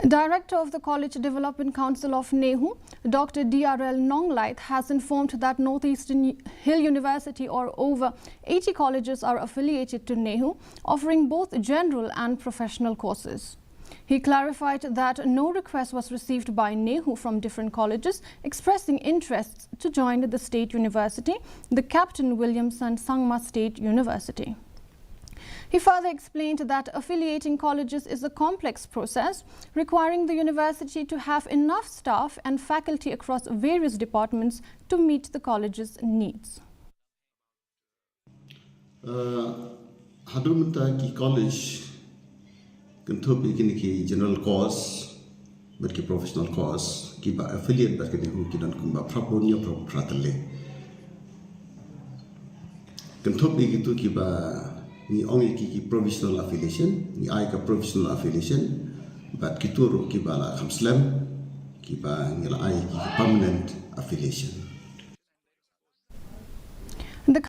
Director of the College Development Council of Nehu, Dr. DRL Nonglait, has informed that Northeastern Hill University or over 80 colleges are affiliated to Nehu, offering both general and professional courses. He clarified that no request was received by Nehu from different colleges expressing interests to join the state university, the Captain Williamson Sangma State University. He further explained that affiliating colleges is a complex process requiring the university to have enough staff and faculty across various departments to meet the college's needs. Hadumta ki college kanto begini ki general course but ki professional course ki ba affiliate but ki Nehu ki dan kumba praponya pratale kanto begitu ki ba ni only ki provisional affiliation, ni ai ka provisional affiliation, but kituro ki bala kamslam, ki ba ngila ai ki permanent affiliation.